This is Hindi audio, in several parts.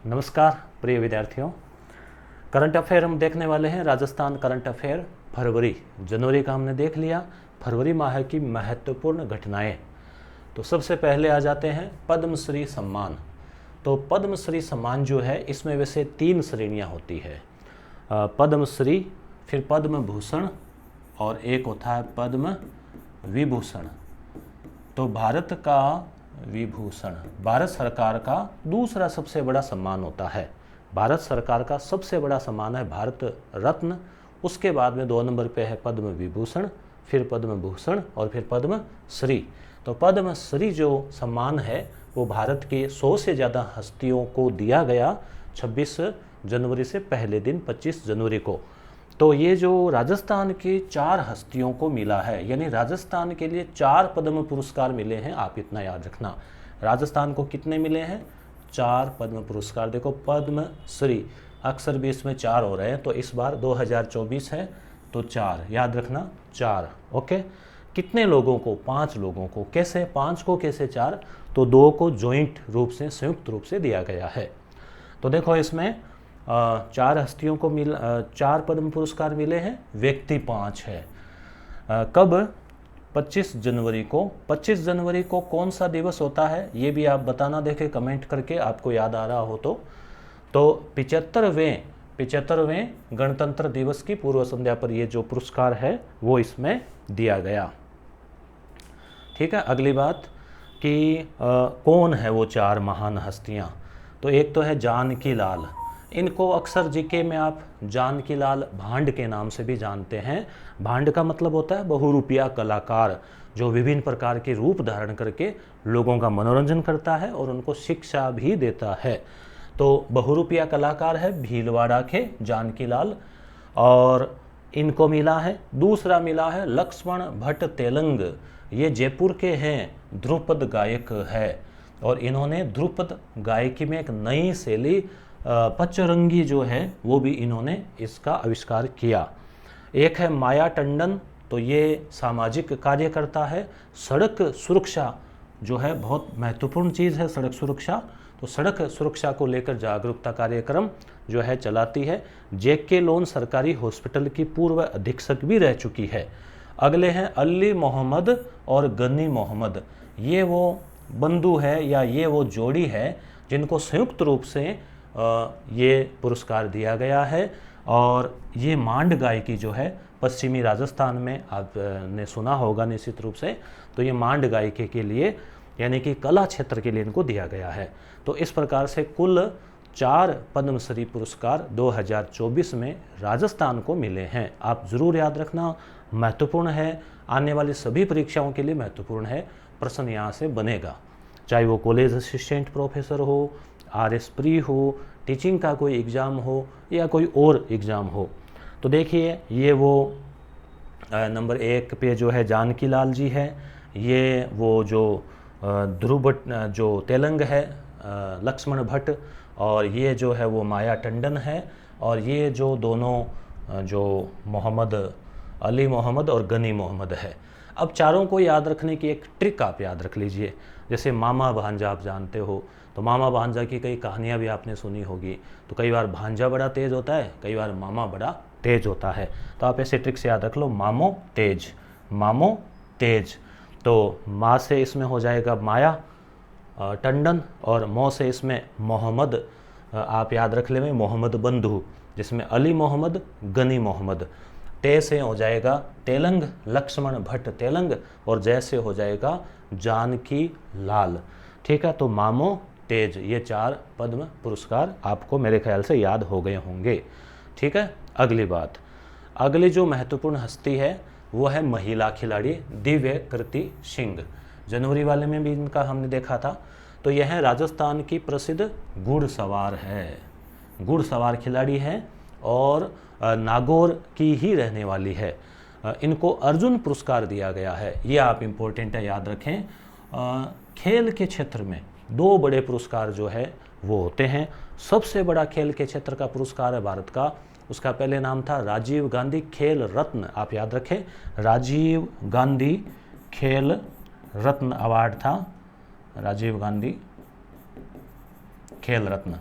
नमस्कार प्रिय विद्यार्थियों। करंट अफेयर हम देखने वाले हैं। राजस्थान करंट अफेयर फरवरी, जनवरी का हमने देख लिया। फरवरी माह की महत्वपूर्ण घटनाएं। तो सबसे पहले आ जाते हैं पद्मश्री सम्मान। तो पद्मश्री सम्मान जो है इसमें वैसे 3 श्रेणियां होती है, पद्मश्री, फिर पद्म भूषण और एक होता है पद्म विभूषण। तो भारत का विभूषण भारत सरकार का दूसरा सबसे बड़ा सम्मान होता है। भारत सरकार का सबसे बड़ा सम्मान है भारत रत्न, उसके बाद में 2 नंबर पे है पद्म विभूषण, फिर पद्म भूषण और फिर पद्म श्री। तो पद्म श्री जो सम्मान है वो भारत के 100 से ज़्यादा हस्तियों को दिया गया 26 जनवरी से पहले दिन 25 जनवरी को। तो ये जो राजस्थान की 4 हस्तियों को मिला है, यानी राजस्थान के लिए 4 पद्म पुरस्कार मिले हैं। आप इतना याद रखना, राजस्थान को कितने मिले हैं? 4 पद्म पुरस्कार। देखो पद्म श्री अक्सर भी इसमें 4 हो रहे हैं, तो इस बार 2024 है तो 4 याद रखना, 4। ओके, कितने लोगों को? 5 लोगों को। कैसे 5 को, कैसे 4? तो 2 को जॉइंट रूप से, संयुक्त रूप से दिया गया है। तो देखो इसमें 4 हस्तियों को 4 पद्म पुरस्कार मिले हैं, व्यक्ति 5 है। कब? 25 जनवरी को। 25 जनवरी को कौन सा दिवस होता है ये भी आप बताना, देखें कमेंट करके, आपको याद आ रहा हो तो 75वें गणतंत्र दिवस की पूर्व संध्या पर ये जो पुरस्कार है वो इसमें दिया गया। ठीक है, अगली बात कि कौन है वो 4 महान हस्तियां। तो एक तो है जानकी लाल। इनको अक्सर जीके में आप जानकी लाल भांड के नाम से भी जानते हैं। भांड का मतलब होता है बहुरूपिया कलाकार, जो विभिन्न प्रकार के रूप धारण करके लोगों का मनोरंजन करता है और उनको शिक्षा भी देता है। तो बहुरूपिया कलाकार है भीलवाड़ा के जानकी लाल, और इनको मिला है। दूसरा मिला है लक्ष्मण भट्ट तेलंग। ये जयपुर के हैं, ध्रुपद गायक है, और इन्होंने ध्रुपद गायकी में एक नई शैली पचरंगी जो है वो भी इन्होंने इसका आविष्कार किया। एक है माया टंडन, तो ये सामाजिक कार्यकर्ता है। सड़क सुरक्षा जो है बहुत महत्वपूर्ण चीज़ है, सड़क सुरक्षा। तो सड़क सुरक्षा को लेकर जागरूकता कार्यक्रम जो है चलाती है। जेके लोन सरकारी हॉस्पिटल की पूर्व अधीक्षक भी रह चुकी है। अगले हैं अली मोहम्मद और गनी मोहम्मद। ये वो बंधु है या ये वो जोड़ी है जिनको संयुक्त रूप से ये पुरस्कार दिया गया है। और ये मांड गायकी जो है पश्चिमी राजस्थान में आपने सुना होगा निश्चित रूप से। तो ये मांड गायकी के लिए, यानी कि कला क्षेत्र के लिए इनको दिया गया है। तो इस प्रकार से कुल 4 पद्मश्री पुरस्कार 2024 में राजस्थान को मिले हैं। आप ज़रूर याद रखना, महत्वपूर्ण है, आने वाली सभी परीक्षाओं के लिए महत्वपूर्ण है। प्रश्न यहाँ से बनेगा, चाहे वो कॉलेज असिस्टेंट प्रोफेसर हो, RS प्री हो, टीचिंग का कोई एग्ज़ाम हो या कोई और एग्ज़ाम हो। तो देखिए ये वो नंबर 1 पे जो है जानकी लाल जी है, ये वो जो ध्रुव जो तेलंग है लक्ष्मण भट्ट, और ये जो है वो माया टंडन है, और ये जो दोनों जो मोहम्मद अली मोहम्मद और गनी मोहम्मद है। अब चारों को याद रखने की एक ट्रिक आप याद रख लीजिए। जैसे मामा भांजा आप जानते हो, तो मामा भांजा की कई कहानियाँ भी आपने सुनी होगी। तो कई बार भांजा बड़ा तेज होता है, कई बार मामा बड़ा तेज होता है। तो आप ऐसे ट्रिक से याद रख लो, मामो तेज, मामो तेज। तो माँ से इसमें हो जाएगा माया टंडन, और मो से इसमें मोहम्मद आप याद रख ले, मोहम्मद बंधु, जिसमें अली मोहम्मद गनी मोहम्मद। ते से हो जाएगा तेलंग, लक्ष्मण भट्ट तेलंग, और जय से हो जाएगा जानकी लाल। ठीक है, तो मामो तेज, ये 4 पद्म पुरस्कार आपको मेरे ख्याल से याद हो गए होंगे। ठीक है, अगली बात, अगली जो महत्वपूर्ण हस्ती है वो है महिला खिलाड़ी दिव्य कृति सिंह। जनवरी वाले में भी इनका हमने देखा था। तो यह है राजस्थान की प्रसिद्ध घुड़सवार है, घुड़सवार खिलाड़ी है, और नागौर की ही रहने वाली है। इनको अर्जुन पुरस्कार दिया गया है, ये आप इम्पोर्टेंट है, याद रखें। खेल के क्षेत्र में 2 बड़े पुरस्कार जो है वो होते हैं। सबसे बड़ा खेल के क्षेत्र का पुरस्कार है भारत का, उसका पहले नाम था राजीव गांधी खेल रत्न, आप याद रखें, राजीव गांधी खेल रत्न अवार्ड था, राजीव गांधी खेल रत्न।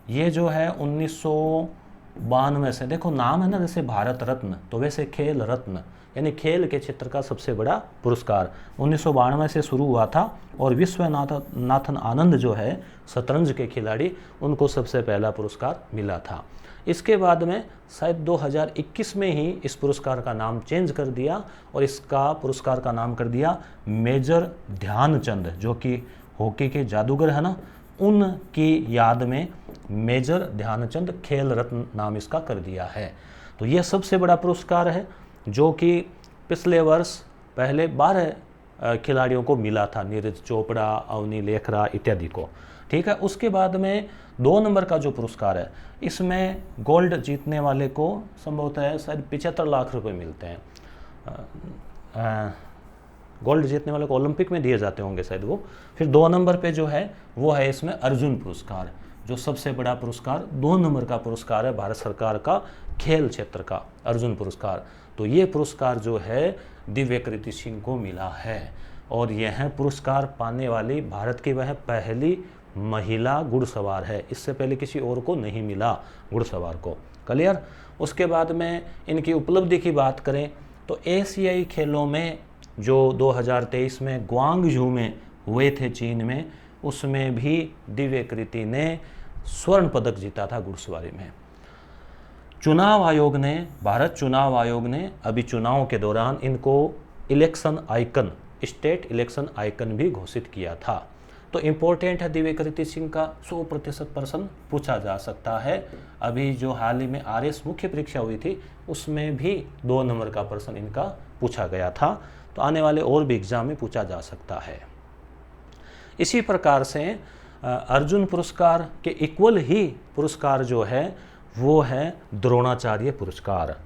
ये जो है 1992 से, देखो नाम है ना जैसे भारत रत्न, तो वैसे खेल रत्न यानी खेल के क्षेत्र का सबसे बड़ा पुरस्कार 1992 से शुरू हुआ था। और विश्वनाथन आनंद जो है शतरंज के खिलाड़ी, उनको सबसे पहला पुरस्कार मिला था। इसके बाद में शायद 2021 में ही इस पुरस्कार का नाम चेंज कर दिया और इसका पुरस्कार का नाम कर दिया मेजर ध्यानचंद, जो कि हॉकी के जादूगर है ना, उनकी याद में मेजर ध्यानचंद खेल रत्न नाम इसका कर दिया है। तो यह सबसे बड़ा पुरस्कार है जो कि पिछले वर्ष पहले 12 खिलाड़ियों को मिला था, नीरज चोपड़ा, अवनी लेखरा इत्यादि को। ठीक है, उसके बाद में 2 नंबर का जो पुरस्कार है, इसमें गोल्ड जीतने वाले को संभवतः शायद 75 लाख रुपए मिलते हैं। गोल्ड जीतने वाले को ओलंपिक में दिए जाते होंगे शायद वो। फिर 2 नंबर पे जो है वो है इसमें अर्जुन पुरस्कार, जो सबसे बड़ा पुरस्कार 2 नंबर का पुरस्कार है भारत सरकार का खेल क्षेत्र का अर्जुन पुरस्कार। तो ये पुरस्कार जो है दिव्यकृति सिंह को मिला है और यह पुरस्कार पाने वाली भारत की वह पहली महिला घुड़सवार है। इससे पहले किसी और को नहीं मिला घुड़सवार को। क्लियर। उसके बाद में इनकी उपलब्धि की बात करें तो एशियाई खेलों में जो 2023 में ग्वांगझू में हुए थे चीन में, उसमें भी दिव्यकृति ने स्वर्ण पदक जीता था घुड़सवारी में। चुनाव आयोग ने, भारत चुनाव आयोग ने अभी चुनाव के दौरान इनको election icon, state election icon भी घोषित किया था। तो इम्पोर्टेंट है दिव्यकृति सिंह का 100% प्रश्न पूछा जा सकता है। अभी जो हाल ही में RS मुख्य परीक्षा हुई थी उसमें भी 2 नंबर का प्रश्न इनका पूछा गया था। तो आने वाले और भी एग्जाम में पूछा जा सकता है। इसी प्रकार से अर्जुन पुरस्कार के इक्वल ही पुरस्कार जो है वो है द्रोणाचार्य पुरस्कार।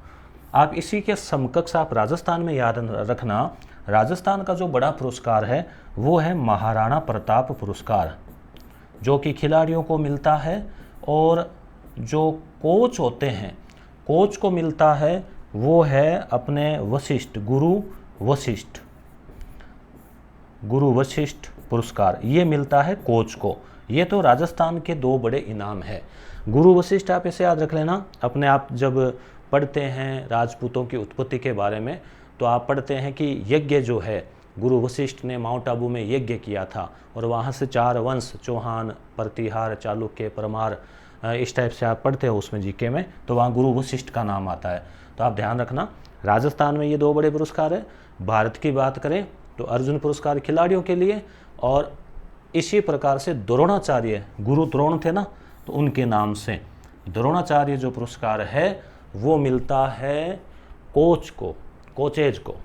आप इसी के समकक्ष आप राजस्थान में याद रखना, राजस्थान का जो बड़ा पुरस्कार है वो है महाराणा प्रताप पुरस्कार, जो कि खिलाड़ियों को मिलता है और जो कोच होते हैं, कोच को मिलता है वो है अपने वशिष्ठ, गुरु वशिष्ठ पुरस्कार, ये मिलता है कोच को। ये तो राजस्थान के 2 बड़े इनाम है। गुरु वशिष्ठ आप इसे याद रख लेना, अपने आप जब पढ़ते हैं राजपूतों की उत्पत्ति के बारे में तो आप पढ़ते हैं कि यज्ञ जो है गुरु वशिष्ठ ने माउंट आबू में यज्ञ किया था और वहाँ से 4 वंश, चौहान, प्रतिहार, चालुक्य, परमार, इस टाइप से आप पढ़ते हो उसमें जीके में, तो वहाँ गुरु वशिष्ठ का नाम आता है। तो आप ध्यान रखना, राजस्थान में ये 2 बड़े पुरस्कार है। भारत की बात करें तो अर्जुन पुरस्कार खिलाड़ियों के लिए, और इसी प्रकार से द्रोणाचार्य, गुरु द्रोण थे ना, तो उनके नाम से द्रोणाचार्य जो पुरस्कार है वो मिलता है कोच को, कोचेज को,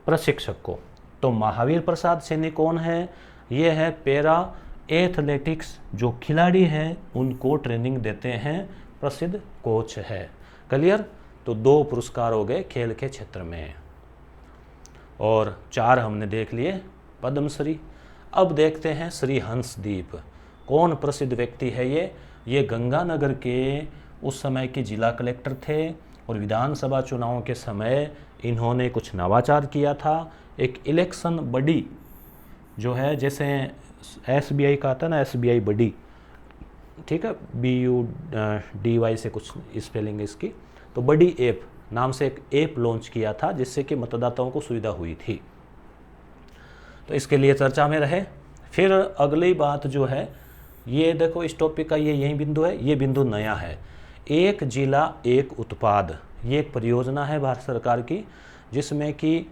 प्रशिक्षक को। तो महावीर प्रसाद सैनी कौन है? ये है पैरा एथलेटिक्स जो खिलाड़ी हैं उनको ट्रेनिंग देते हैं, प्रसिद्ध कोच है। क्लियर। तो 2 पुरस्कार हो गए खेल के क्षेत्र में और 4 हमने देख लिए पद्मश्री। अब देखते हैं श्री हंसदीप, कौन प्रसिद्ध व्यक्ति है ये गंगानगर के उस समय के जिला कलेक्टर थे और विधानसभा चुनावों के समय इन्होंने कुछ नवाचार किया था। एक इलेक्शन बडी जो है, जैसे SBI का आता है ना, SBI बडी, ठीक है, BUDY से कुछ स्पेलिंग है इसकी, तो बडी ऐप नाम से एक ऐप लॉन्च किया था जिससे कि मतदाताओं को सुविधा हुई थी। तो इसके लिए चर्चा में रहे। फिर अगली बात जो है, ये देखो इस टॉपिक का ये यही बिंदु है, ये बिंदु नया है, एक जिला एक उत्पाद। ये एक परियोजना है भारत सरकार की जिसमें कि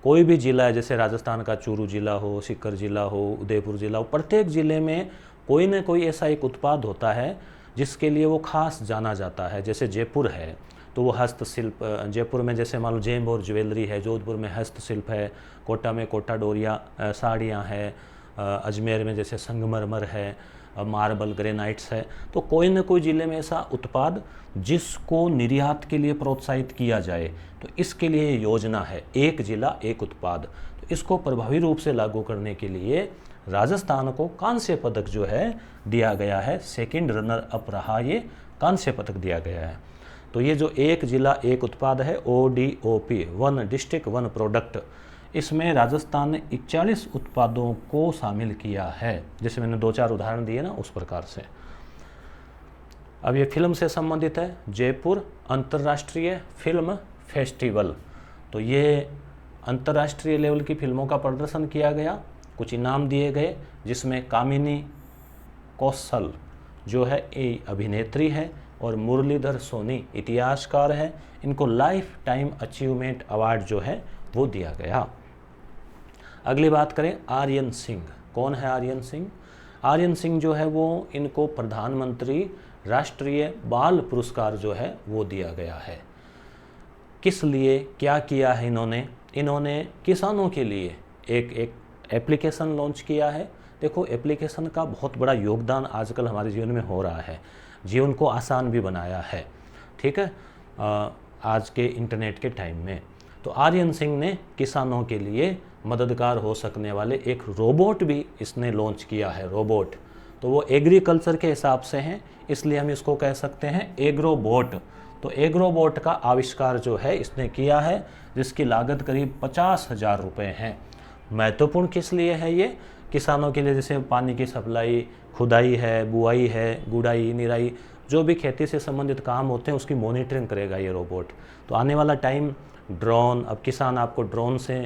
कोई भी जिला है, जैसे राजस्थान का चूरू जिला हो, सीकर जिला हो, उदयपुर जिला हो, प्रत्येक जिले में कोई ना कोई ऐसा एक उत्पाद होता है जिसके लिए वो खास जाना जाता है। जैसे जयपुर है तो वो हस्तशिल्प, जयपुर में जैसे मान लो जेम और ज्वेलरी है, जोधपुर में हस्तशिल्प है, कोटा में कोटा डोरिया साड़ियाँ हैं, अजमेर में जैसे संगमरमर है, मार्बल ग्रेनाइट्स है। तो कोई न कोई ज़िले में ऐसा उत्पाद जिसको निर्यात के लिए प्रोत्साहित किया जाए, तो इसके लिए योजना है एक जिला एक उत्पाद। तो इसको प्रभावी रूप से लागू करने के लिए राजस्थान को कांस्य पदक जो है दिया गया है, 2nd रनर अप रहा, ये कांस्य पदक दिया गया है। तो ये जो एक जिला एक उत्पाद है, ODOP, 1 डिस्ट्रिक्ट 1 प्रोडक्ट, इसमें राजस्थान ने 41 उत्पादों को शामिल किया है। जैसे मैंने 2-4 उदाहरण दिए ना, उस प्रकार से। अब ये फिल्म से संबंधित है, जयपुर अंतर्राष्ट्रीय फिल्म फेस्टिवल। तो ये अंतर्राष्ट्रीय लेवल की फिल्मों का प्रदर्शन किया गया, कुछ इनाम दिए गए, जिसमें कामिनी कौशल जो है ये अभिनेत्री है और मुरलीधर सोनी इतिहासकार है। इनको लाइफ टाइम अचीवमेंट अवार्ड जो है वो दिया गया। अगली बात करें आर्यन सिंह। कौन है आर्यन सिंह? आर्यन सिंह जो है वो इनको प्रधानमंत्री राष्ट्रीय बाल पुरस्कार जो है वो दिया गया है। किस लिए, क्या किया है इन्होंने? इन्होंने किसानों के लिए एक एप्लीकेशन लॉन्च किया है। देखो, एप्लीकेशन का बहुत बड़ा योगदान आजकल हमारे जीवन में हो रहा है, जीवन को आसान भी बनाया है, ठीक है, आज के इंटरनेट के टाइम में। तो आर्यन सिंह ने किसानों के लिए मददगार हो सकने वाले एक रोबोट भी इसने लॉन्च किया है, रोबोट। तो वो एग्रीकल्चर के हिसाब से हैं, इसलिए हम इसको कह सकते हैं एग्रोबोट। तो एग्रोबोट का आविष्कार जो है इसने किया है, जिसकी लागत करीब 50,000 रुपये है। महत्वपूर्ण किस लिए है ये? किसानों के लिए, जैसे पानी की सप्लाई, खुदाई है, बुआई है, गुड़ाई, निराई, जो भी खेती से संबंधित काम होते हैं उसकी मॉनिटरिंग करेगा ये रोबोट। तो आने वाला टाइम ड्रोन, अब किसान आपको ड्रोन से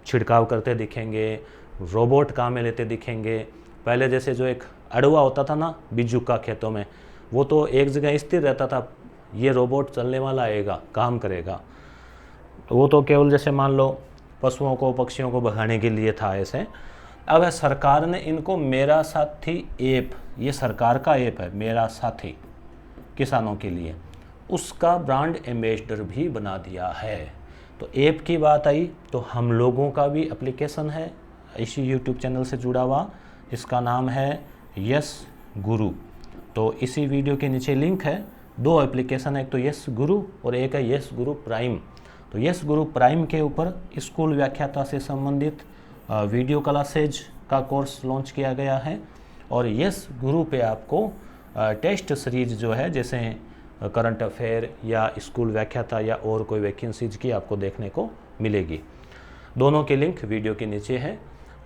छिड़काव करते दिखेंगे, रोबोट काम में लेते दिखेंगे। पहले जैसे जो एक अड़ुआ होता था ना बिज्जू का खेतों में, वो तो एक जगह स्थिर रहता था, ये रोबोट चलने वाला आएगा, काम करेगा। वो तो केवल जैसे मान लो पशुओं को, पक्षियों को भगाने के लिए था ऐसे। अब सरकार ने इनको मेरा साथी ऐप, ये सरकार का ऐप है मेरा साथी किसानों के लिए, उसका ब्रांड एम्बेसडर भी बना दिया है। तो ऐप की बात आई तो हम लोगों का भी एप्लीकेशन है इसी यूट्यूब चैनल से जुड़ा हुआ, इसका नाम है यस गुरु। तो इसी वीडियो के नीचे लिंक है, 2 एप्लीकेशन है, एक तो यस गुरु और एक है यस गुरु प्राइम। तो यस गुरु प्राइम के ऊपर स्कूल व्याख्याता से संबंधित वीडियो क्लासेज का कोर्स लॉन्च किया गया है, और यस गुरु पे आपको टेस्ट सीरीज जो है, जैसे करंट अफेयर या स्कूल व्याख्याता या और कोई वैकेंसीज की आपको देखने को मिलेगी। दोनों के लिंक वीडियो के नीचे है।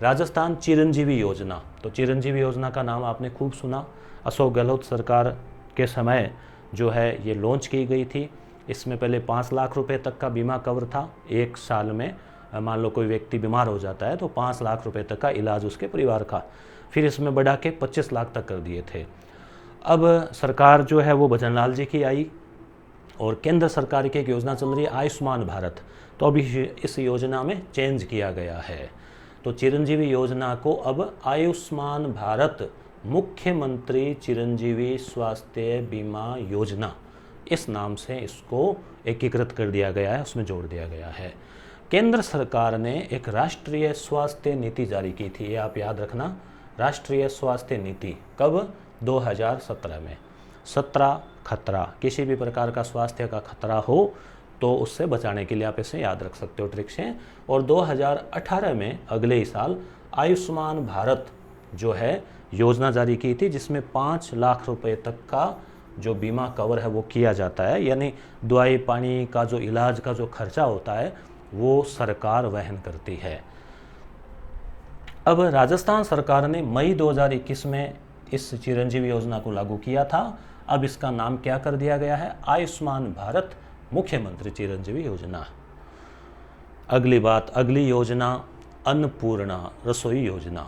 राजस्थान चिरंजीवी योजना, तो चिरंजीवी योजना का नाम आपने खूब सुना, अशोक गहलोत सरकार के समय जो है ये लॉन्च की गई थी। इसमें पहले 5 लाख रुपए तक का बीमा कवर था, 1 साल में मान लो कोई व्यक्ति बीमार हो जाता है तो 5 लाख रुपए तक का इलाज उसके परिवार का। फिर इसमें बढ़ा के 25 लाख तक कर दिए थे। अब सरकार जो है वो भजनलाल जी की आई, और केंद्र सरकार की एक योजना चल रही है आयुष्मान भारत, तो अभी इस योजना में चेंज किया गया है। तो चिरंजीवी योजना को अब आयुष्मान भारत मुख्यमंत्री चिरंजीवी स्वास्थ्य बीमा योजना, इस नाम से इसको एकीकृत कर दिया गया है, उसमें जोड़ दिया गया है। केंद्र सरकार ने एक राष्ट्रीय स्वास्थ्य नीति जारी की थी, ये आप याद रखना, राष्ट्रीय स्वास्थ्य नीति। कब? 2017 में। 17 खतरा, किसी भी प्रकार का स्वास्थ्य का खतरा हो तो उससे बचाने के लिए आप इसे याद रख सकते हो ट्रिक से। और 2018 में, अगले ही साल, आयुष्मान भारत जो है योजना जारी की थी, जिसमें 5 लाख रुपए तक का जो बीमा कवर है वो किया जाता है, यानी दवाई पानी का जो इलाज का जो खर्चा होता है वो सरकार वहन करती है। अब राजस्थान सरकार ने मई 2021 में इस चिरंजीवी योजना को लागू किया था। अब इसका नाम क्या कर दिया गया है? आयुष्मान भारत मुख्यमंत्री चिरंजीवी योजना। अगली बात, अगली योजना अन्नपूर्णा रसोई योजना।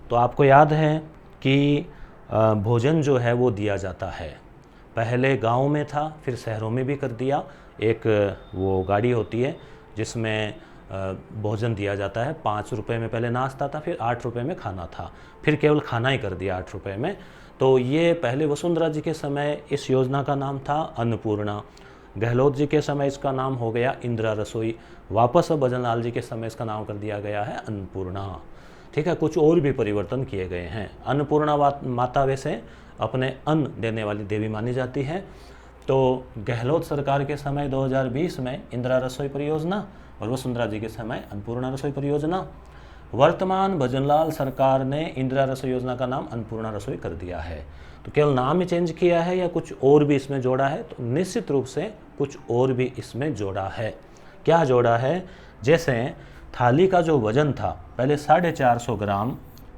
तो आपको याद है कि भोजन जो है वो दिया जाता है, पहले गांव में था, फिर शहरों में भी कर दिया। एक वो गाड़ी होती है जिसमें भोजन दिया जाता है, 5 रुपये में पहले नाश्ता था, फिर 8 रुपये में खाना था, फिर केवल खाना ही कर दिया 8 रुपये में। तो ये पहले वसुंधरा जी के समय इस योजना का नाम था अन्नपूर्णा, गहलोत जी के समय इसका नाम हो गया इंदिरा रसोई, वापस अब भजनलाल जी के समय इसका नाम कर दिया गया है अन्नपूर्णा। ठीक है, कुछ और भी परिवर्तन किए गए हैं। अन्नपूर्णा माता वैसे अपने अन्न देने वाली देवी मानी जाती है। तो गहलोत सरकार के समय 2020 में इंदिरा रसोई परियोजना और वसुंधरा जी के समय अन्नपूर्णा रसोई परियोजना। वर्तमान भजनलाल सरकार ने इंदिरा रसोई योजना का नाम अन्नपूर्णा रसोई कर दिया है। तो केवल नाम ही चेंज किया है या कुछ और भी इसमें जोड़ा है? तो निश्चित रूप से कुछ और भी इसमें जोड़ा है। क्या जोड़ा है? जैसे थाली का जो वजन था पहले 450 ग्राम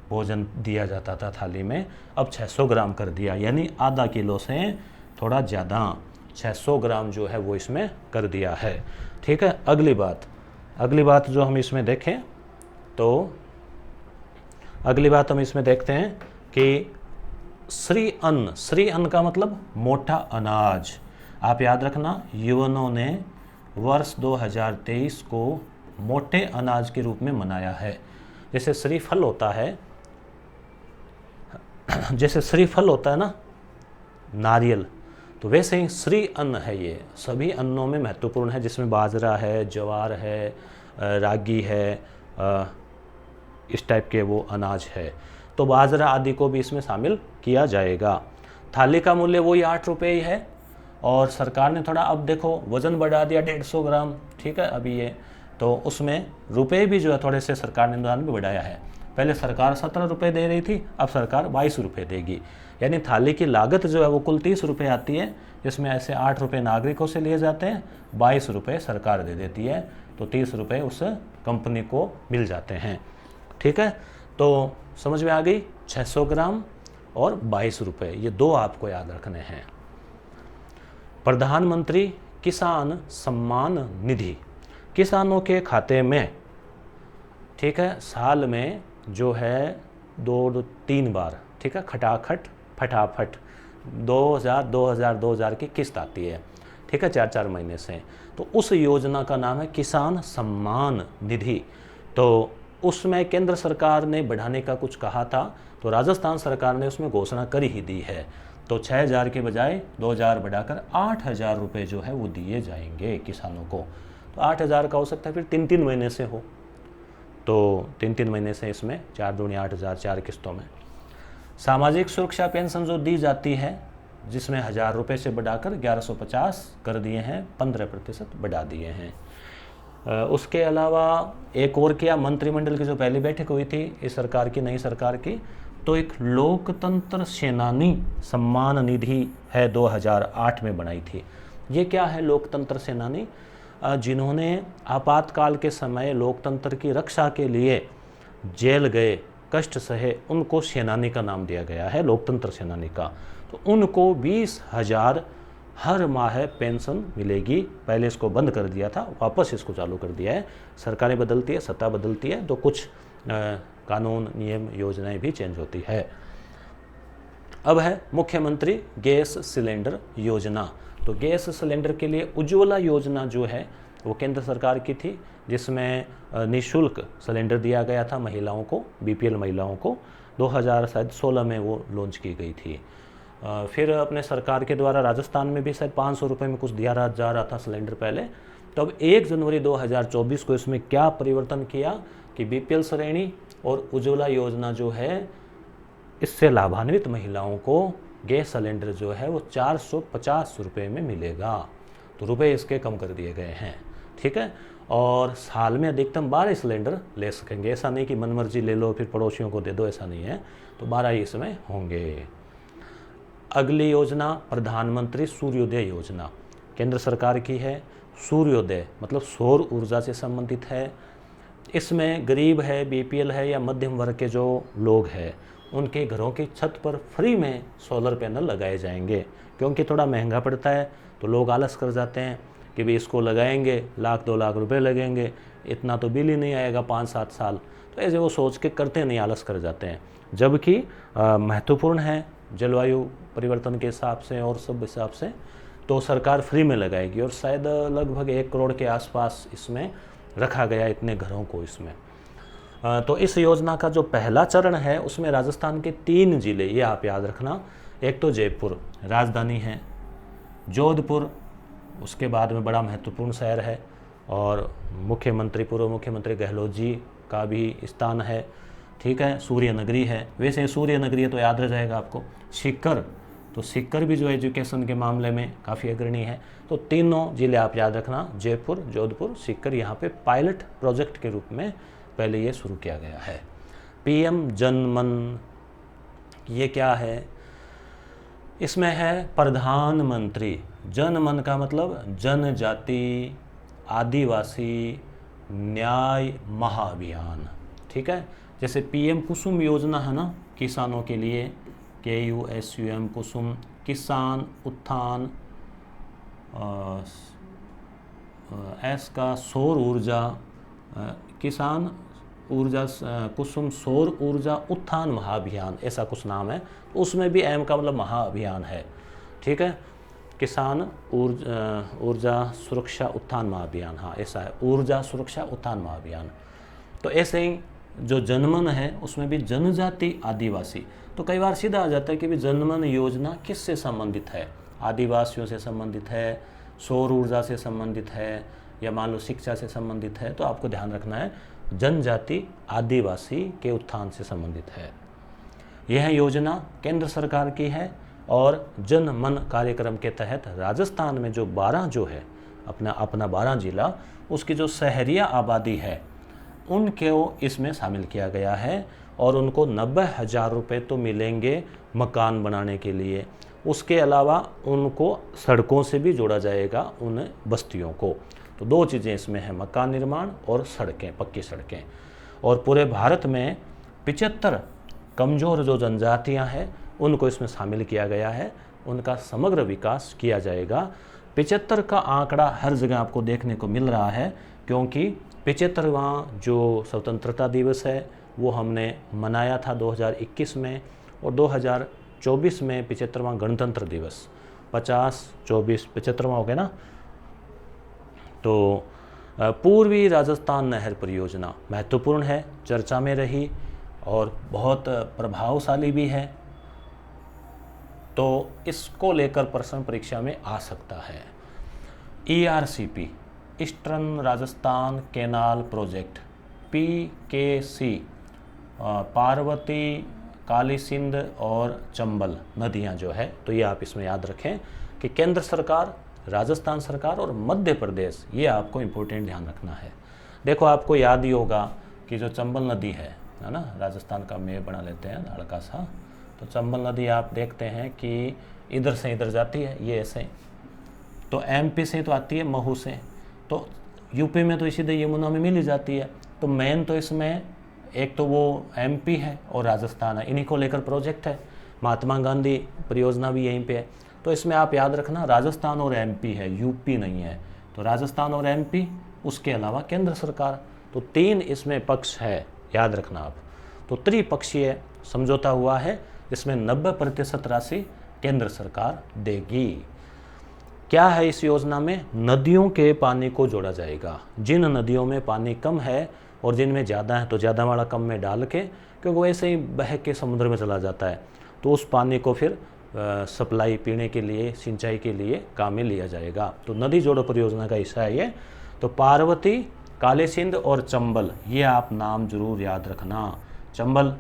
भोजन दिया जाता था थाली में, अब 600 ग्राम कर दिया, यानी आधा किलो से थोड़ा ज़्यादा 600 ग्राम जो है वो इसमें कर दिया है। ठीक है, अगली बात जो हम इसमें देखें तो अगली बात हम इसमें देखते हैं कि श्री अन्न का मतलब मोटा अनाज। आप याद रखना, यूएनओ ने वर्ष 2023 को मोटे अनाज के रूप में मनाया है। जैसे श्रीफल होता है ना नारियल, तो वैसे ही श्री अन्न है, ये सभी अन्नों में महत्वपूर्ण है, जिसमें बाजरा है, ज्वार है, रागी है, इस टाइप के वो अनाज है, तो बाजरा आदि को भी इसमें शामिल किया जाएगा। थाली का मूल्य वही 8 रुपये ही है, और सरकार ने थोड़ा अब देखो वज़न बढ़ा दिया 150 ग्राम। ठीक है, अभी ये तो उसमें रुपए भी जो है थोड़े से सरकार ने अनुदान भी बढ़ाया है। पहले सरकार 17 रुपये दे रही थी, अब सरकार 22 रुपये देगी, यानी थाली की लागत जो है वो कुल 30 रुपये आती है, जिसमें ऐसे 8 रुपये नागरिकों से लिए जाते हैं, 22 रुपये सरकार दे देती है, तो 30 रुपये उस कंपनी को मिल जाते हैं। ठीक है, तो समझ में आ गई, 600 ग्राम और 22 रुपये, ये दो आपको याद रखने हैं। प्रधानमंत्री किसान सम्मान निधि, किसानों के खाते में, ठीक है, साल में जो है 2-3 बार, ठीक है, फटाफट 2000 की किस्त आती है। ठीक है, 4-4 महीने से, तो उस योजना का नाम है किसान सम्मान निधि। तो उसमें केंद्र सरकार ने बढ़ाने का कुछ कहा था, तो राजस्थान सरकार ने उसमें घोषणा कर ही दी है, तो 6000 के बजाय 2000 बढ़ाकर 8000 रुपये जो है वो दिए जाएंगे किसानों को। तो 8000 का हो सकता है फिर 3-3 महीने से हो, तो 3-3 महीने से इसमें 4 दूनी 8000, 4 किस्तों में। सामाजिक सुरक्षा पेंशन जो दी जाती है, जिसमें 1000 रुपये से बढ़ाकर 1150 कर दिए हैं, 15% बढ़ा दिए हैं। उसके अलावा एक और किया, मंत्रिमंडल की जो पहली बैठक हुई थी इस सरकार की, नई सरकार की, तो एक लोकतंत्र सेनानी सम्मान निधि है 2008 में बनाई थी। ये क्या है लोकतंत्र सेनानी? जिन्होंने आपातकाल के समय लोकतंत्र की रक्षा के लिए जेल गए, कष्ट सहे, उनको सेनानी का नाम दिया गया है, लोकतंत्र सेनानी का। तो उनको 20,000 हर माह पेंशन मिलेगी। पहले इसको बंद कर दिया था, वापस इसको चालू कर दिया है। सरकारें बदलती है, सत्ता बदलती है, तो कुछ कानून, नियम, योजनाएं भी चेंज होती है। अब है मुख्यमंत्री गैस सिलेंडर योजना। तो गैस सिलेंडर के लिए उज्ज्वला योजना जो है वो केंद्र सरकार की थी, जिसमें निःशुल्क सिलेंडर दिया गया था महिलाओं को, बीपीएल महिलाओं को। 2016 में वो लॉन्च की गई थी। फिर अपने सरकार के द्वारा राजस्थान में भी शायद 500 रुपये में कुछ दिया जा रहा था सिलेंडर पहले। तो अब 1 जनवरी 2024 को इसमें क्या परिवर्तन किया कि बीपीएल श्रेणी और उज्ज्वला योजना जो है, इससे लाभान्वित महिलाओं को गैस सिलेंडर जो है वो 450 रुपये में मिलेगा। तो रुपए इसके कम कर दिए गए हैं। ठीक है, और साल में अधिकतम 12 सिलेंडर ले सकेंगे। ऐसा नहीं कि मनमर्जी ले लो फिर पड़ोसियों को दे दो, ऐसा नहीं है। तो 12 ही इसमें होंगे। अगली योजना प्रधानमंत्री सूर्योदय योजना, केंद्र सरकार की है। सूर्योदय मतलब सौर ऊर्जा से संबंधित है। इसमें गरीब है, बीपीएल है या मध्यम वर्ग के जो लोग हैं, उनके घरों की छत पर फ्री में सोलर पैनल लगाए जाएंगे। क्योंकि थोड़ा महंगा पड़ता है तो लोग आलस कर जाते हैं कि भाई इसको लगाएंगे, 1-2 लाख रुपए लगेंगे, इतना तो बिल ही नहीं आएगा 5-7 साल। तो ऐसे वो सोच के करते नहीं, आलस कर जाते हैं। जबकि महत्वपूर्ण है जलवायु परिवर्तन के हिसाब से और सब हिसाब से, तो सरकार फ्री में लगाएगी। और शायद लगभग 1 करोड़ के आसपास इसमें रखा गया, इतने घरों को इसमें। तो इस योजना का जो पहला चरण है उसमें राजस्थान के 3 जिले, ये आप याद रखना। एक तो जयपुर राजधानी है, जोधपुर उसके बाद में बड़ा महत्वपूर्ण शहर है, और मुख्यमंत्री, पूर्व मुख्यमंत्री गहलोत जी का भी स्थान है। ठीक है, सूर्य नगरी है। वैसे सूर्य नगरी है तो याद रह जाएगा आपको। सीकर, तो सीकर भी जो एजुकेशन के मामले में काफ़ी अग्रणी है। तो तीनों जिले आप याद रखना, जयपुर, जोधपुर, सीकर। यहाँ पे पायलट प्रोजेक्ट के रूप में पहले ये शुरू किया गया है। पीएम जनमन, ये क्या है? इसमें है प्रधानमंत्री जनमन का मतलब जनजाति आदिवासी न्याय महाअभियान। ठीक है, जैसे पीएम कुसुम योजना है ना किसानों के लिए, KUSUM कुसुम, किसान उत्थान, एस का सौर ऊर्जा, किसान ऊर्जा कुसुम सौर ऊर्जा उत्थान महाअभियान, ऐसा कुछ नाम है। तो उसमें भी एम का मतलब महाअभियान है, ठीक है। किसान ऊर्जा सुरक्षा उत्थान महाअभियान, हाँ ऐसा है, ऊर्जा सुरक्षा उत्थान महाअभियान। तो ऐसे ही जो जनमन है उसमें भी जनजाति आदिवासी, तो कई बार सीधा आ जाता है कि भी जनमन योजना किससे संबंधित है, आदिवासियों से संबंधित है, सौर ऊर्जा से संबंधित है, या मान लो शिक्षा से संबंधित है। तो आपको ध्यान रखना है जनजाति आदिवासी के उत्थान से संबंधित है। यह योजना केंद्र सरकार की है और जन मन कार्यक्रम के तहत राजस्थान में जो 12 जो है अपना 12 जिला, उसकी जो शहरिया आबादी है उनको इसमें शामिल किया गया है और उनको 90,000 रुपये तो मिलेंगे मकान बनाने के लिए। उसके अलावा उनको सड़कों से भी जोड़ा जाएगा उन बस्तियों को। तो 2 चीज़ें इसमें हैं, मकान निर्माण और सड़कें, पक्की सड़कें। और पूरे भारत में 75 कमज़ोर जो जनजातियां हैं उनको इसमें शामिल किया गया है, उनका समग्र विकास किया जाएगा। 75 का आंकड़ा हर जगह आपको देखने को मिल रहा है, क्योंकि 75वां जो स्वतंत्रता दिवस है वो हमने मनाया था 2021 में, और 2024 में 75वां गणतंत्र दिवस, 50, 24, 75वां हो गया ना। तो पूर्वी राजस्थान नहर परियोजना महत्वपूर्ण है, चर्चा में रही और बहुत प्रभावशाली भी है। तो इसको लेकर प्रश्न परीक्षा में आ सकता है। ERCP eastern Rajasthan canal project, PKC Parvati, Kali Sindh और चंबल नदियां जो है, तो ये आप इसमें याद रखें कि केंद्र सरकार, राजस्थान सरकार और मध्य प्रदेश, ये आपको इम्पोर्टेंट ध्यान रखना है। देखो आपको याद ही होगा कि जो चंबल नदी है ना, राजस्थान का मैप बना लेते हैं हल्का सा। तो चंबल नदी आप देखते हैं कि इधर से इधर जाती है, ये ऐसे, तो MP से तो आती है महू से, तो यूपी में तो सीधे यमुना में मिल ही जाती है। तो मेन तो इसमें एक तो वो MP है और राजस्थान है, इन्हीं को लेकर प्रोजेक्ट है। महात्मा गांधी परियोजना भी यहीं पे है। तो इसमें आप याद रखना राजस्थान और MP है, यूपी नहीं है। तो राजस्थान और MP, उसके अलावा केंद्र सरकार, तो 3 इसमें पक्ष है, याद रखना आप। तो त्रिपक्षीय समझौता हुआ है, जिसमें 90% राशि केंद्र सरकार देगी। क्या है इस योजना में? नदियों के पानी को जोड़ा जाएगा। जिन नदियों में पानी कम है और जिनमें ज़्यादा है तो ज़्यादा वाला कम में डाल के, क्योंकि वैसे ही बह के समुद्र में चला जाता है, तो उस पानी को फिर सप्लाई पीने के लिए, सिंचाई के लिए काम में लिया जाएगा। तो नदी जोड़ो परियोजना का हिस्सा है ये। तो पार्वती, काली सिंध और चंबल, ये आप नाम जरूर याद रखना। चंबल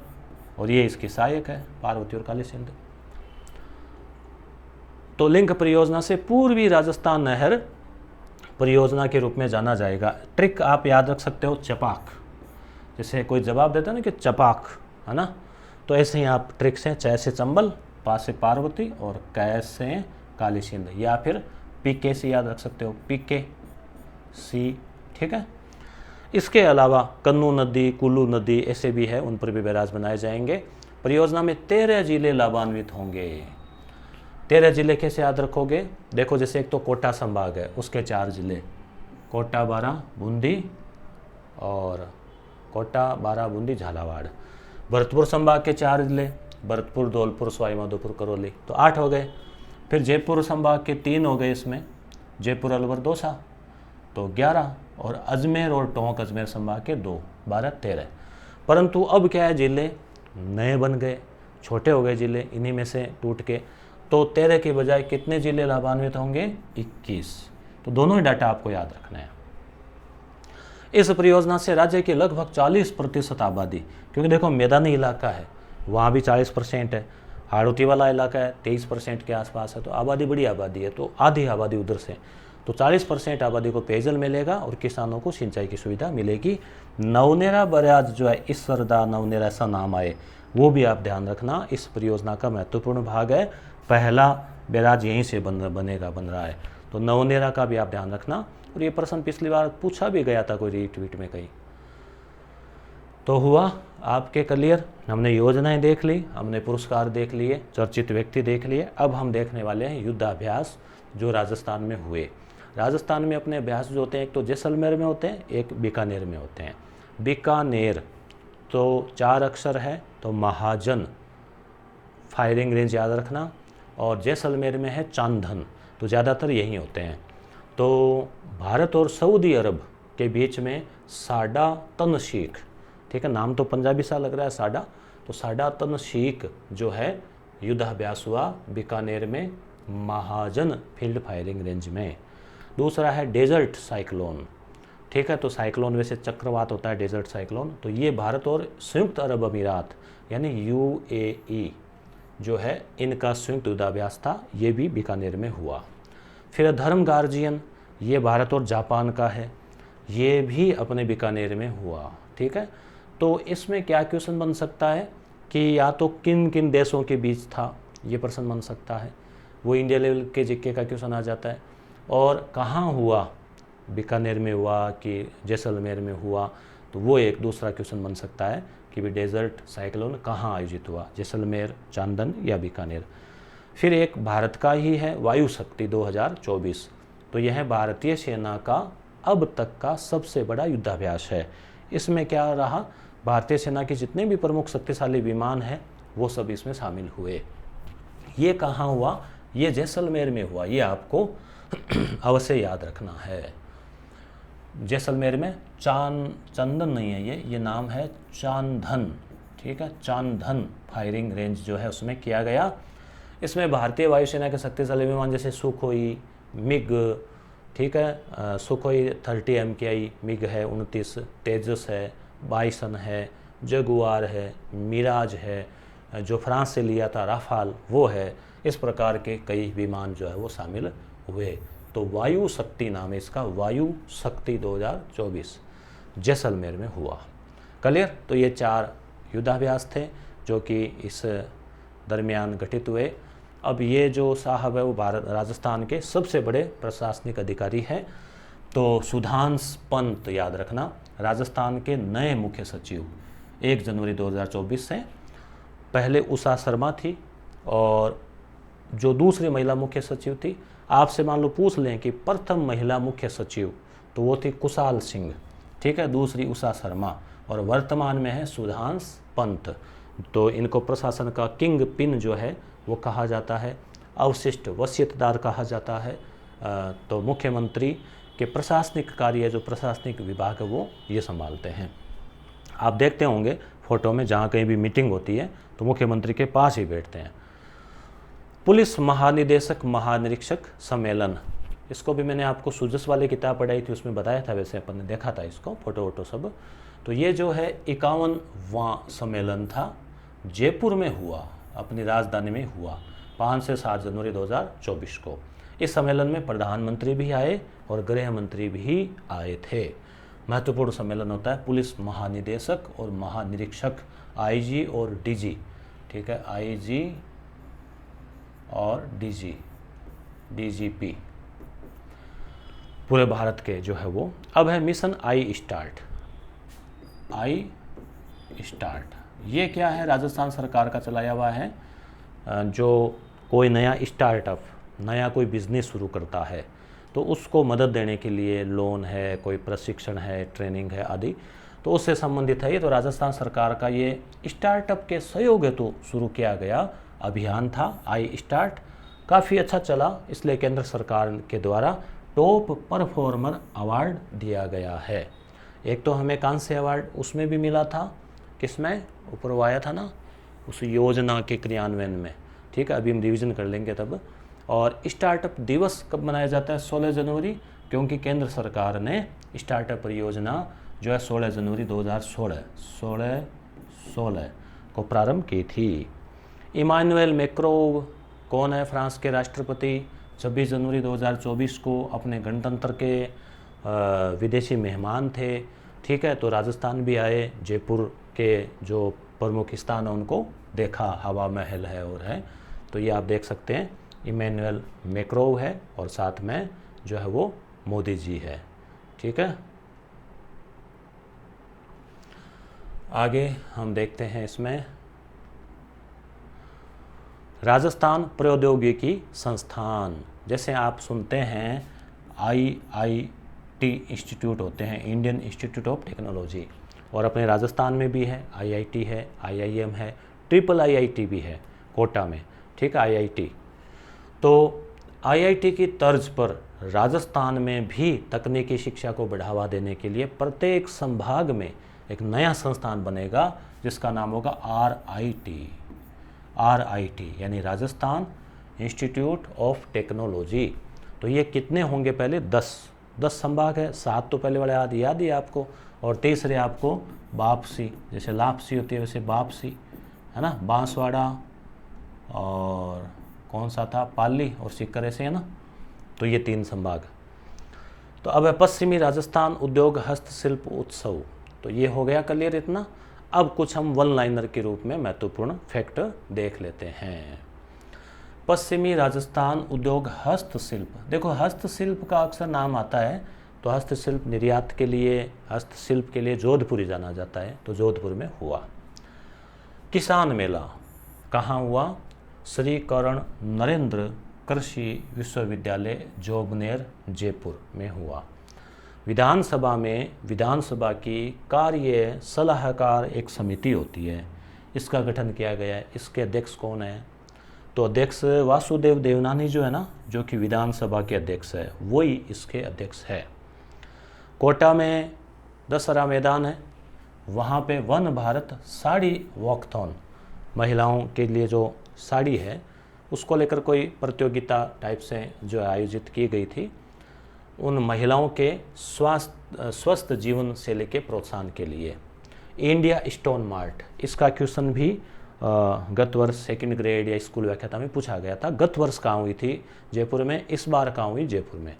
और ये इसकी सहायक है, पार्वती और काली सिंध। तो लिंक परियोजना से पूर्वी राजस्थान नहर परियोजना के रूप में जाना जाएगा। ट्रिक आप याद रख सकते हो, चपाक। जैसे कोई जवाब देता है ना कि चपाक, है ना, तो ऐसे ही आप ट्रिक से च से चंबल, पा से पार्वती और कै से काली सिंध, या फिर PK से याद रख सकते हो, PKC, ठीक है। इसके अलावा कन्नू नदी, कुल्लू नदी ऐसे भी है, उन पर भी बैराज बनाए जाएंगे। परियोजना में 13 जिले लाभान्वित होंगे। 13 जिले कैसे याद रखोगे? देखो जैसे एक तो कोटा संभाग है, उसके 4 जिले, कोटा, बारां, बूंदी और कोटा, बारां, बूंदी, झालावाड़। भरतपुर संभाग के 4 जिले, भरतपुर, धौलपुर, सवाईमाधोपुर, करौली, तो 8 हो गए। फिर जयपुर संभाग के 3 हो गए इसमें, जयपुर, अलवर, दौसा, तो 11। और अजमेर और टोंक अजमेर संभाग के 2, 12, 13। परंतु अब क्या है, जिले नए बन गए, छोटे हो गए जिले, इन्हीं में से टूट के। तो 13 के बजाय कितने जिले लाभान्वित होंगे? 21। तो दोनों ही डाटा आपको याद रखना है। इस परियोजना से राज्य की लगभग 40% आबादी, क्योंकि देखो मैदानी इलाका है, वहाँ भी 40% है, हाड़ौती वाला इलाका है 23% के आसपास है, तो आबादी बड़ी आबादी है, तो आधी आबादी उधर से, तो 40% आबादी को पेयजल मिलेगा और किसानों को सिंचाई की सुविधा मिलेगी। नवनेरा बैराज जो है, इस सरदा नवनेरा ऐसा नाम आए, वो भी आप ध्यान रखना, इस परियोजना का महत्वपूर्ण भाग है। पहला बैराज यहीं से बन रहा है, तो नवनेरा का भी आप ध्यान रखना। और ये प्रश्न पिछली बार पूछा भी गया था कोई रीट्वीट में कहीं। तो हुआ आपके क्लियर। हमने योजनाएं देख ली, हमने पुरस्कार देख लिए, चर्चित व्यक्ति देख लिए। अब हम देखने वाले हैं युद्धाभ्यास जो राजस्थान में हुए। राजस्थान में अपने अभ्यास जो होते हैं, एक तो जैसलमेर में होते हैं, एक बीकानेर में होते हैं। बीकानेर तो 4 अक्षर है, तो महाजन फायरिंग रेंज याद रखना, और जैसलमेर में है चांदन, तो ज़्यादातर यही होते हैं। तो भारत और सऊदी अरब के बीच में साडा तनशीक, ठीक है, नाम तो पंजाबी सा लग रहा है साडा, तो साडा तनशीक जो है युद्धाभ्यास हुआ बीकानेर में महाजन फील्ड फायरिंग रेंज में। दूसरा है डेजर्ट साइक्लोन, ठीक है, तो साइक्लोन वैसे चक्रवात होता है, डेजर्ट साइक्लोन, तो ये भारत और संयुक्त अरब अमीरात यानी UAE जो है इनका संयुक्त युद्धाभ्यास था, ये भी बीकानेर में हुआ। फिर धर्म गार्जियन, ये भारत और जापान का है, ये भी अपने बीकानेर में हुआ, ठीक है। तो इसमें क्या क्वेश्चन बन सकता है कि या तो किन किन देशों के बीच था, ये प्रश्न बन सकता है, वो इंडिया लेवल के जीके का क्वेश्चन आ जाता है। और कहाँ हुआ, बीकानेर में हुआ कि जैसलमेर में हुआ, तो वो एक दूसरा क्वेश्चन बन सकता है कि भी डेजर्ट साइक्लोन कहाँ आयोजित हुआ, जैसलमेर, चांदन या बीकानेर। फिर एक भारत का ही है वायु शक्ति 2024, तो यह भारतीय सेना का अब तक का सबसे बड़ा युद्धाभ्यास है। इसमें क्या रहा, भारतीय सेना के जितने भी प्रमुख शक्तिशाली विमान हैं वो सब इसमें शामिल हुए। ये कहाँ हुआ, ये जैसलमेर में हुआ, ये आपको अवश्य याद रखना है। जैसलमेर में चंदन नहीं है, ये नाम है चांदन, ठीक है, चांदन फायरिंग रेंज जो है उसमें किया गया। इसमें भारतीय वायुसेना के शक्तिशाली विमान जैसे सुखोई, मिग, ठीक है, सुखोई 30 MKI मिग है 29, तेजस है, बाइसन है, जगुआर है, मिराज है, जो फ्रांस से लिया था राफाल वो है। इस प्रकार के कई विमान जो है वो शामिल हुए। तो वायु शक्ति नाम है इसका, वायु शक्ति 2024 जैसलमेर में हुआ। क्लियर। तो ये 4 युद्धाभ्यास थे जो कि इस दरमियान घटित हुए। अब ये जो साहब है वो राजस्थान के सबसे बड़े प्रशासनिक अधिकारी हैं। तो सुधांश पंत याद रखना, राजस्थान के नए मुख्य सचिव 1 जनवरी 2024 से। पहले उषा शर्मा थी और जो दूसरी महिला मुख्य सचिव थी, आपसे मान लो पूछ लें कि प्रथम महिला मुख्य सचिव, तो वो थी कुशाल सिंह, ठीक है, दूसरी उषा शर्मा, और वर्तमान में है सुधांश पंत। तो इनको प्रशासन का किंग पिन जो है वो कहा जाता है, अवशिष्ट वसीयतदार कहा जाता है। तो मुख्यमंत्री के प्रशासनिक कार्य, जो प्रशासनिक विभाग है वो ये संभालते हैं। आप देखते होंगे फोटो में, जहाँ कहीं भी मीटिंग होती है तो मुख्यमंत्री के पास ही बैठते हैं। पुलिस महानिदेशक महानिरीक्षक सम्मेलन, इसको भी मैंने आपको सुजस वाली किताब पढ़ाई थी, उसमें बताया था, वैसे अपन ने देखा था इसको, फोटो वोटो सब। तो ये जो है 51वां सम्मेलन था, जयपुर में हुआ, अपनी राजधानी में हुआ 5 से 7 जनवरी 2024 को। इस सम्मेलन में प्रधानमंत्री भी आए और गृह मंत्री भी आए थे। महत्वपूर्ण सम्मेलन होता है पुलिस महानिदेशक और महानिरीक्षक, IG और DG, ठीक है, IG और DGP पूरे भारत के जो है वो। अब है मिशन आई स्टार्ट। ये क्या है, राजस्थान सरकार का चलाया हुआ है। जो कोई नया स्टार्टअप, नया कोई बिजनेस शुरू करता है तो उसको मदद देने के लिए लोन है, कोई प्रशिक्षण है, ट्रेनिंग है आदि, तो उससे संबंधित है ये। तो राजस्थान सरकार का ये स्टार्टअप के सहयोग हेतु शुरू किया गया अभियान था आई स्टार्ट। काफ़ी अच्छा चला, इसलिए केंद्र सरकार के द्वारा टॉप परफॉर्मर अवार्ड दिया गया है। एक तो हमें कांस्य अवार्ड उसमें भी मिला था, किसमें, ऊपर आया था ना, उस योजना के क्रियान्वयन में, ठीक है, अभी हम रिवीजन कर लेंगे तब। और स्टार्टअप दिवस कब मनाया जाता है, 16 जनवरी, क्योंकि केंद्र सरकार ने स्टार्टअप परियोजना जो है 16 जनवरी 2016 को प्रारंभ की थी। इमानुएल मैक्रों कौन है, फ्रांस के राष्ट्रपति, 26 जनवरी 2024 को अपने गणतंत्र के विदेशी मेहमान थे, ठीक है। तो राजस्थान भी आए, जयपुर के जो प्रमुख स्थान हैं उनको देखा, हवा महल है और है, तो ये आप देख सकते हैं इमानुएल मैक्रों है और साथ में जो है वो मोदी जी है, ठीक है। आगे हम देखते हैं इसमें राजस्थान प्रौद्योगिकी संस्थान। जैसे आप सुनते हैं IIT इंस्टीट्यूट होते हैं, इंडियन इंस्टीट्यूट ऑफ टेक्नोलॉजी, और अपने राजस्थान में भी है, IIT है, IIM है, IIIT भी है कोटा में, ठीक है, IIT। तो IIT की तर्ज पर राजस्थान में भी तकनीकी शिक्षा को बढ़ावा देने के लिए प्रत्येक संभाग में एक नया संस्थान बनेगा जिसका नाम होगा RIT यानी राजस्थान इंस्टीट्यूट ऑफ टेक्नोलॉजी। तो ये कितने होंगे? पहले 10 संभाग है, 7 तो पहले वाले याद ही आपको, और तीसरे आपको वापसी, जैसे लापसी होती है वैसे वापसी, है ना, बांसवाड़ा और कौन सा था, पाली और सीकर, ऐसे है ना। तो ये 3 संभाग। तो अब है पश्चिमी राजस्थान उद्योग हस्तशिल्प उत्सव। तो ये हो गया क्लियर इतना। अब कुछ हम वन लाइनर के रूप में महत्वपूर्ण फैक्टर देख लेते हैं। पश्चिमी राजस्थान उद्योग हस्तशिल्प। देखो हस्तशिल्प का अक्सर नाम आता है तो हस्तशिल्प निर्यात के लिए, हस्तशिल्प के लिए जोधपुर ही जाना जाता है, तो जोधपुर में हुआ। किसान मेला कहाँ हुआ? श्री कर्ण नरेंद्र कृषि विश्वविद्यालय जोबनेर जयपुर में हुआ। विधानसभा में विधानसभा की कार्य सलाहकार एक समिति होती है, इसका गठन किया गया है। इसके अध्यक्ष कौन है? तो अध्यक्ष वासुदेव देवनानी जो है ना, जो कि विधानसभा के अध्यक्ष है, वही इसके अध्यक्ष है। कोटा में दशहरा मैदान है, वहाँ पे वन भारत साड़ी वॉकथॉन, महिलाओं के लिए जो साड़ी है उसको लेकर कोई प्रतियोगिता टाइप से जो आयोजित की गई थी, उन महिलाओं के स्वस्थ जीवन शैली के प्रोत्साहन के लिए। इंडिया स्टोन मार्ट, इसका क्वेश्चन भी गत वर्ष सेकंड ग्रेड या स्कूल व्याख्याता में पूछा गया था। गत वर्ष कहाँ हुई थी? जयपुर में। इस बार कहाँ हुई? जयपुर में।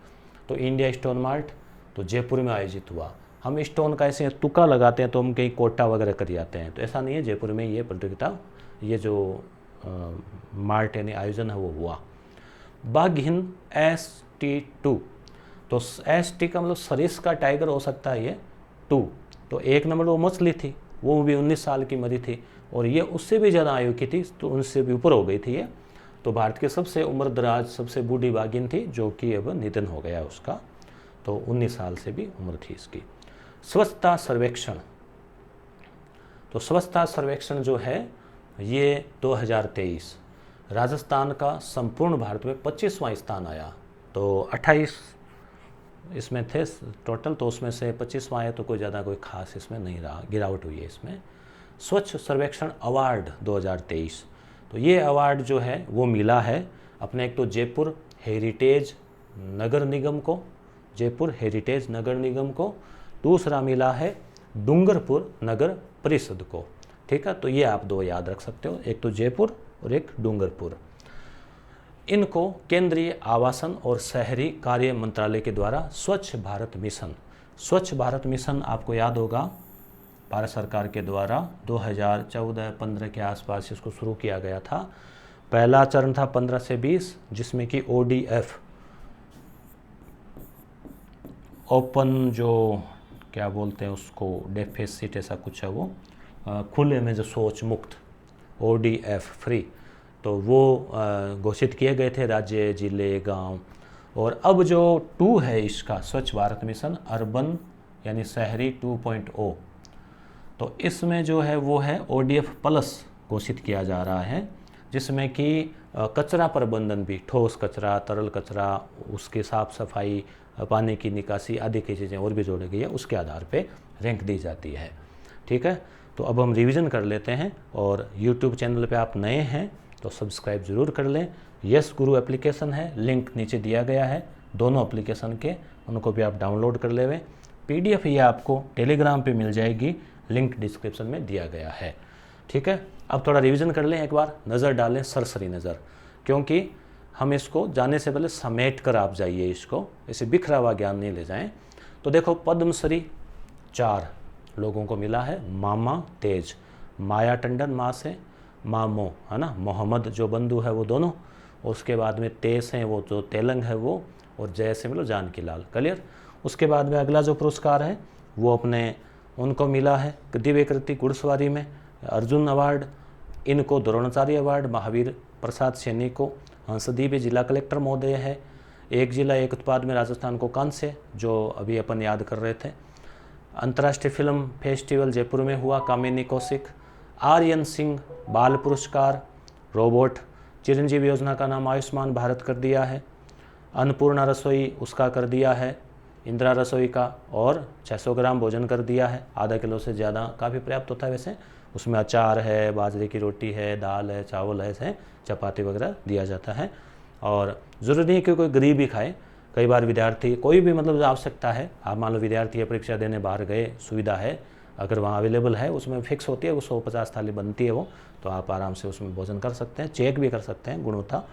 तो इंडिया स्टोन मार्ट तो जयपुर में आयोजित हुआ। हम स्टोन का ऐसे तुक्का लगाते हैं तो हम कहीं कोटा वगैरह कर जाते हैं, तो ऐसा नहीं है, जयपुर में ये प्रतियोगिता, ये जो मार्ट यानी आयोजन है वो हुआ। बाघिन ST2, तो ST का मतलब सरिस का टाइगर हो सकता है ये 2। तो 1 नंबर वो मछली थी, वो भी 19 साल की मरी थी, और ये उससे भी ज़्यादा आयु की थी, तो उनसे भी ऊपर हो गई थी ये। तो भारत के सबसे उम्रदराज, सबसे बूढ़ी बाघिन थी, जो कि अब निधन हो गया उसका, तो 19 साल से भी उम्र थी इसकी। स्वच्छता सर्वेक्षण, तो स्वच्छता सर्वेक्षण जो है ये 2023 राजस्थान का संपूर्ण भारत में 25वां स्थान आया। तो 28 इसमें थे टोटल, तो उसमें से 25वां आया, तो कोई ज़्यादा कोई खास इसमें नहीं रहा, गिरावट हुई है इसमें। स्वच्छ सर्वेक्षण अवार्ड 2023, तो ये अवार्ड जो है वो मिला है अपने एक तो जयपुर हेरिटेज नगर निगम को, जयपुर हेरिटेज नगर निगम को, दूसरा मिला है डूंगरपुर नगर परिषद को, ठीक है। तो ये आप 2 याद रख सकते हो, एक तो जयपुर और एक डूंगरपुर। इनको केंद्रीय आवासन और शहरी कार्य मंत्रालय के द्वारा स्वच्छ भारत मिशन, स्वच्छ भारत मिशन आपको याद होगा, भारत सरकार के द्वारा 2014-15 के आसपास इसको शुरू किया गया था। पहला चरण था 15 से 20, जिसमें कि ODF, ओपन जो क्या बोलते हैं उसको, डेफिसिट ऐसा कुछ है वो, खुले में जो शौच मुक्त, ODF फ्री, तो वो घोषित किए गए थे राज्य, जिले, गांव। और अब जो 2 है इसका, स्वच्छ भारत मिशन अर्बन यानी शहरी 2.0, तो इसमें जो है वो है ODF प्लस घोषित किया जा रहा है, जिसमें कि कचरा प्रबंधन भी, ठोस कचरा, तरल कचरा, उसकी साफ सफाई, पानी की निकासी आदि की चीज़ें और भी जोड़ी गई है, उसके आधार पे रैंक दी जाती है, ठीक है। तो अब हम रिवीजन कर लेते हैं, और यूट्यूब चैनल पे आप नए हैं तो सब्सक्राइब ज़रूर कर लें। यस गुरु एप्लीकेशन है, लिंक नीचे दिया गया है, दोनों एप्लीकेशन के, उनको भी आप डाउनलोड कर लेवें। PDF ये आपको टेलीग्राम पे मिल जाएगी, लिंक डिस्क्रिप्शन में दिया गया है, ठीक है। अब थोड़ा रिवीजन कर लें, एक बार नज़र डालें, सरसरी नज़र, क्योंकि हम इसको जाने से पहले समेट कर आप जाइए, इसको ऐसे बिखरा हुआ ज्ञान नहीं ले जाएं। तो देखो पद्मश्री 4 लोगों को मिला है, मामा तेज, माया टंडन माँ से, मामो है ना, मोहम्मद जो बंधु है वो दोनों, और उसके बाद में तेज हैं वो जो तेलंग है वो, और जय से मिलो जानकी लाल, क्लियर। उसके बाद में अगला जो पुरस्कार है वो अपने उनको मिला है दिव्य कृति घुड़सवारी में अर्जुन अवार्ड, इनको द्रोणाचार्य अवार्ड, महावीर प्रसाद सैनी को हंसदीप जिला कलेक्टर महोदय है। एक जिला एक उत्पाद में राजस्थान को कांस्य, जो अभी अपन याद कर रहे थे। अंतर्राष्ट्रीय फिल्म फेस्टिवल जयपुर में हुआ, कामिनी कौशिक। आर्यन सिंह बाल पुरस्कार, रोबोट। चिरंजीवी योजना का नाम आयुष्मान भारत कर दिया है। अन्नपूर्णा रसोई उसका कर दिया है इंदिरा रसोई का, और 600 ग्राम भोजन कर दिया है, आधा किलो से ज़्यादा काफ़ी पर्याप्त होता है वैसे। उसमें अचार है, बाजरे की रोटी है, दाल है, चावल है, ऐसे चपाती वगैरह दिया जाता है। और ज़रूरी नहीं कि कोई गरीब ही खाए, कई बार विद्यार्थी कोई भी मतलब आवश्यकता है, आप मान लो विद्यार्थी परीक्षा देने बाहर गए, सुविधा है अगर वहाँ अवेलेबल है, उसमें फिक्स होती है, वो 150 थाली बनती है वो, तो आप आराम से उसमें भोजन कर सकते हैं, चेक भी कर सकते हैं गुणवत्ता।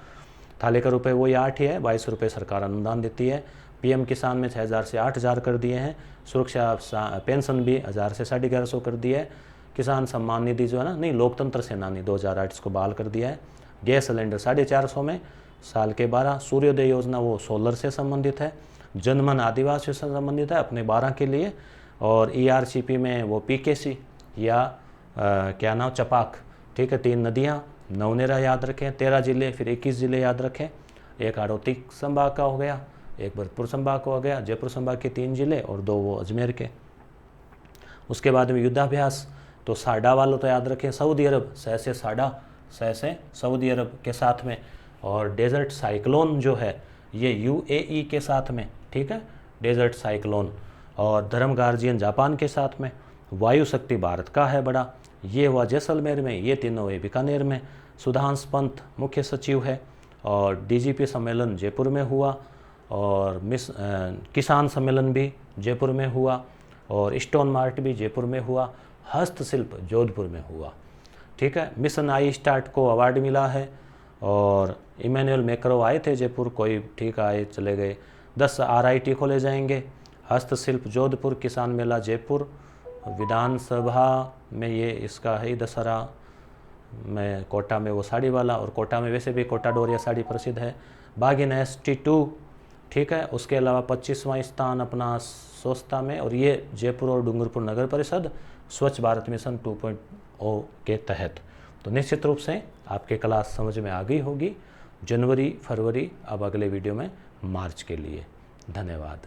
थाली का रुपये वही 8 ही है, 22 रुपये सरकार अनुदान देती है। पीएम किसान में 6000 से 8000 कर दिए हैं। सुरक्षा पेंशन भी 1000 से 1150 कर दिया है। किसान सम्मान निधि जो है ना, नहीं लोकतंत्र सेनानी 2008 इसको बहाल कर दिया है। गैस सिलेंडर 450 में साल के 12। सूर्योदय योजना वो सोलर से संबंधित है। जनमन आदिवासी से संबंधित है अपने 12 के लिए। और ERCP में वो PKC या क्या नाम चपाक, ठीक है, 3 नदियाँ, नवनेरा याद रखें, 13 जिले, फिर 21 जिले याद रखें। एक हाड़ौती संभाग का हो गया, एक भरतपुर संभाग का हो गया, जयपुर संभाग के 3 जिले और 2 वो अजमेर के। उसके बाद में युद्धाभ्यास, तो साडा वालों तो याद रखें सऊदी अरब, सह से साडा, सह से सऊदी अरब के साथ में। और डेजर्ट साइक्लोन जो है ये UAE के साथ में, ठीक है, डेजर्ट साइक्लोन। और धर्म गार्जियन जापान के साथ में। वायु शक्ति भारत का है बड़ा, ये हुआ जैसलमेर में, ये तीनों हुए बीकानेर में। सुधांश पंत मुख्य सचिव है। और DGP सम्मेलन जयपुर में हुआ। और किसान सम्मेलन भी जयपुर में हुआ। और स्टोन मार्ट भी जयपुर में हुआ। हस्तशिल्प जोधपुर में हुआ, ठीक है। मिशन आई स्टार्ट को अवार्ड मिला है। और इमैनुअल मैक्रो आए थे जयपुर, कोई ठीक आए चले गए। 10 RIT खोले जाएंगे। हस्तशिल्प जोधपुर, किसान मेला जयपुर। विधानसभा में ये इसका है दशहरा में, कोटा में वो साड़ी वाला, और कोटा में वैसे भी कोटा डोरिया साड़ी प्रसिद्ध है। बागिन ST2, ठीक है। उसके अलावा 25वां स्थान अपना स्वच्छता में, और ये जयपुर और डूंगरपुर नगर परिषद स्वच्छ भारत मिशन 2.0 के तहत। तो निश्चित रूप से आपके क्लास समझ में आ गई होगी। जनवरी फरवरी, अब अगले वीडियो में मार्च के लिए। धन्यवाद।